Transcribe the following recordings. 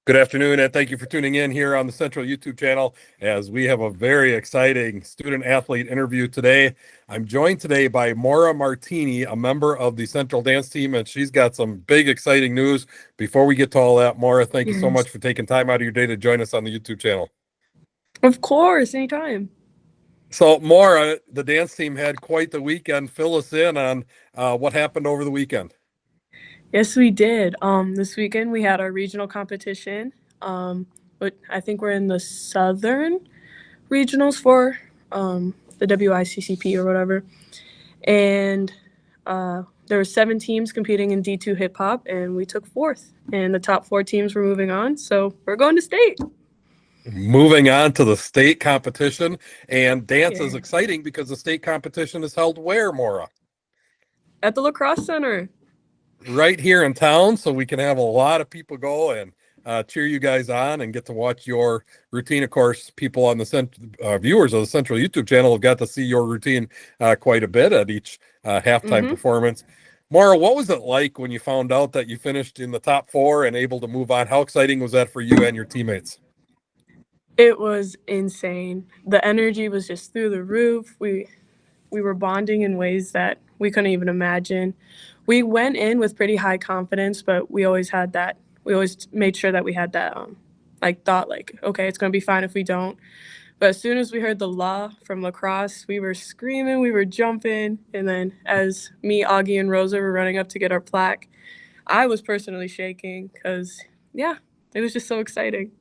Good afternoon, and thank you for tuning in here on the Central YouTube channel as we have a very exciting student athlete interview today. I'm joined today by Mora Martine, a member of the Central dance team, and she's got some big, exciting news. Before we get to all that, Mora, thank you so Yes. much for taking time out of your day to join us on the YouTube channel. Of course, anytime. So, Mora, the dance team had quite the weekend. Fill us in on what happened over the weekend. Yes, we did. This weekend we had our regional competition. But I think we're in the southern regionals for the WICCP or whatever. And there were 7 teams competing in D2 hip hop, and we took fourth. And the top 4 teams were moving on, so we're going to state. Moving on to the state competition, and dance is Yeah. exciting because the state competition is held where, Mora? At the lacrosse center. Right here in town, so we can have a lot of people go and cheer you guys on and get to watch your routine. Of course, people on the viewers of the Central YouTube channel have got to see your routine quite a bit at each halftime Mm-hmm. performance. Mara, what was it like when you found out that you finished in the top 4 and able to move on? How exciting was that for you and your teammates? It was insane. The energy was just through the roof. We were bonding in ways that we couldn't even imagine. We went in with pretty high confidence, but we always had that. We always made sure that we had that thought like, okay, it's gonna be fine if we don't. But as soon as we heard the law from lacrosse, we were screaming, we were jumping, and then as me, Augie, and Rosa were running up to get our plaque, I was personally shaking because yeah, it was just so exciting.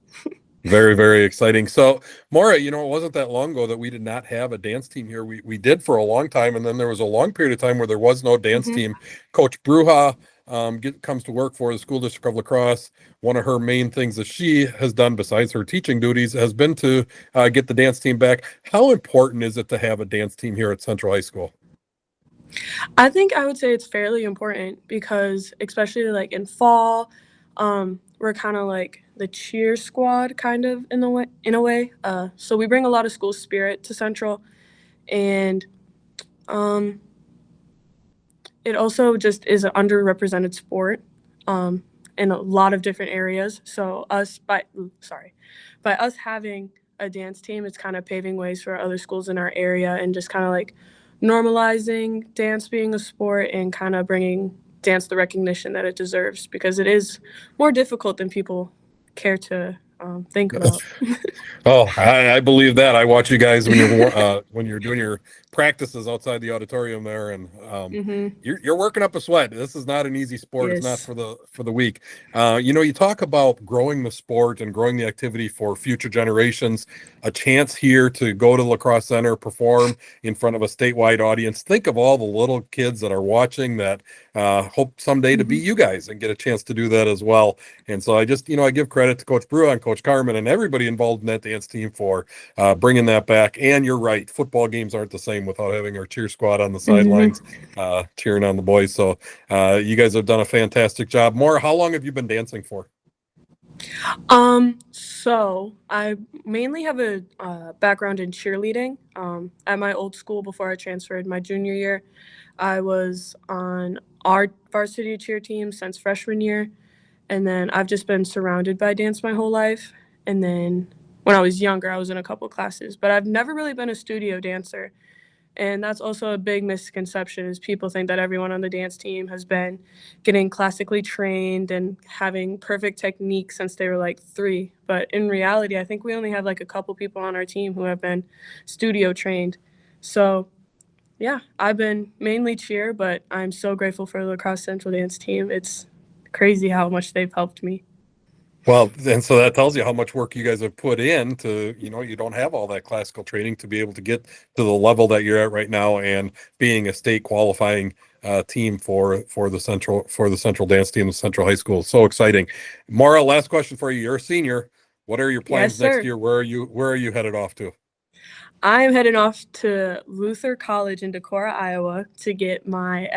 Very, very exciting. So, Maura, it wasn't that long ago that we did not have a dance team here. We did for a long time, and then there was a long period of time where there was no dance Mm-hmm. team. Coach Bruja comes to work for the School District of La Crosse. One of her main things that she has done, besides her teaching duties, has been to get the dance team back. How important is it to have a dance team here at Central High School? I think I would say it's fairly important because, especially like in fall, we're kind of like the cheer squad, kind of in the way, in a way. So we bring a lot of school spirit to Central, and um, it also just is an underrepresented sport in a lot of different areas. So by us having a dance team, it's kind of paving ways for other schools in our area and just kind of like normalizing dance being a sport and kind of bringing dance the recognition that it deserves because it is more difficult than people care to think about. Oh, I believe that. I watch you guys when you're doing your practices outside the auditorium there, and Hmm. you're working up a sweat. This is not an easy sport. It's not Yes. for the weak. You talk about growing the sport and growing the activity for future generations. A chance here to go to Lacrosse Center, perform in front of a statewide audience. Think of all the little kids that are watching that hope someday to Hmm. beat you guys and get a chance to do that as well. And so I just, I give credit to Coach Brewer and Coach Carmen and everybody involved in that dance team for bringing that back. And you're right, football games aren't the same without having our cheer squad on the Hmm. sidelines cheering on the boys. So you guys have done a fantastic job. Maura, how long have you been dancing for? So I mainly have a background in cheerleading. At my old school before I transferred my junior year, I was on our varsity cheer team since freshman year, and then I've just been surrounded by dance my whole life. And then when I was younger, I was in a couple classes, but I've never really been a studio dancer. And that's also a big misconception is people think that everyone on the dance team has been getting classically trained and having perfect technique since they were like 3. But in reality, I think we only have like a couple people on our team who have been studio trained. So yeah, I've been mainly cheer, but I'm so grateful for the Lacrosse Central dance team. It's crazy how much they've helped me. Well, and so that tells you how much work you guys have put in to, you don't have all that classical training to be able to get to the level that you're at right now and being a state qualifying team for the central dance team, the Central High School. So exciting. Mara, last question for you. You're a senior. What are your Yes, plans next sir. year? Where are you headed off to? I'm heading off to Luther College in Decorah, Iowa, to get my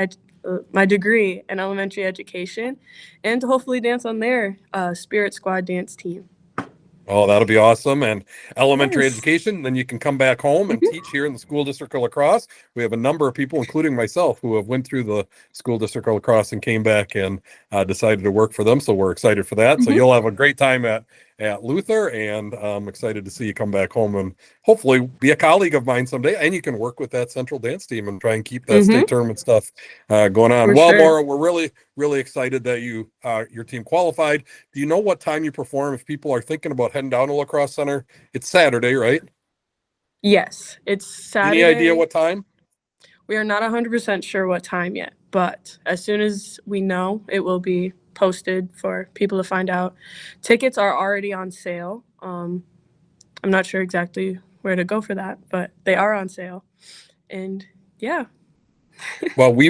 degree in elementary education, and to hopefully dance on their Spirit Squad dance team. Oh, that'll be awesome. And elementary Yes. education, then you can come back home and Mhm. teach here in the school district of La Crosse. We have a number of people, including myself, who have went through the school district of La Crosse and came back and decided to work for them. So we're excited for that. So Mhm. you'll have a great time at Luther, and I'm excited to see you come back home and hopefully be a colleague of mine someday. And you can work with that central dance team and try and keep that Mhm. state tournament stuff going on. For Well, sure. Maura, we're really excited that your team qualified. Do you know what time you perform if people are thinking about heading down to La Crosse Center? It's Saturday, right? Yes, it's Any idea Saturday. what time? We are not 100% sure what time yet, but as soon as we know, it will be posted for people to find out. Tickets are already on sale. I'm not sure exactly where to go for that, but they are on sale. And yeah. Well, we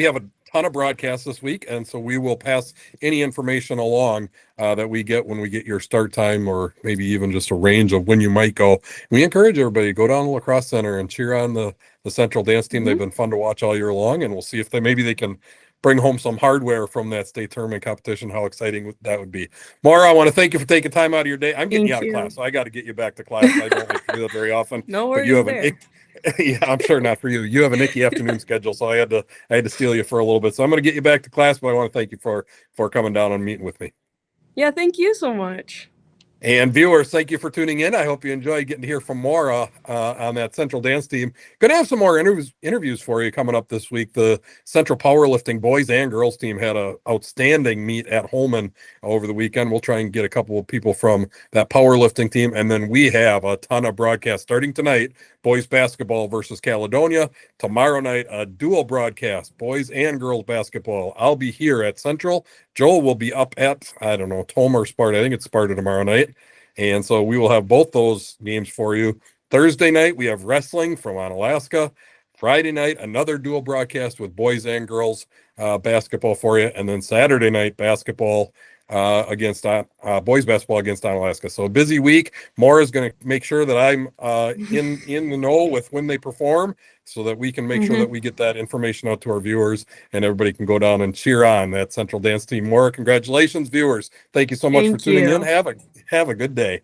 have a ton of broadcasts this week, and so we will pass any information along that we get when we get your start time, or maybe even just a range of when you might go. We encourage everybody to go down to La Crosse Center and cheer on the Central Dance Team. They've Hmm. been fun to watch all year long, and we'll see if they can bring home some hardware from that state tournament competition. How exciting that would be. Maura, I want to thank you for taking time out of your day. I'm getting you Thank out of you. class, so I got to get you back to class. I don't like to do that very often, No but you worries have an there. yeah, I'm sure not for you. You have a Nicky afternoon schedule, so I had to steal you for a little bit. So I'm going to get you back to class, but I want to thank you for coming down and meeting with me. Yeah, thank you so much. And viewers, thank you for tuning in. I hope you enjoyed getting to hear from Mora on that Central Dance Team. Going to have some more interviews for you coming up this week. The Central Powerlifting boys and girls team had a outstanding meet at Holman over the weekend. We'll try and get a couple of people from that powerlifting team, and then we have a ton of broadcasts starting tonight. Boys basketball versus Caledonia. Tomorrow night, a dual broadcast, boys and girls basketball. I'll be here at Central. Joel will be up at, I don't know, Toma or Sparta. I think it's Sparta tomorrow night. And so we will have both those games for you. Thursday night, we have wrestling from Alaska. Friday night, another dual broadcast with boys and girls basketball for you. And then Saturday night, basketball against boys basketball against Alaska. So a busy week. Mora is going to make sure that I'm in the know with when they perform, so that we can make sure that Hmm. we get that information out to our viewers and everybody can go down and cheer on that Central Dance Team. Mora, congratulations, viewers. Thank you so much for Thank tuning in. you. Have a good day.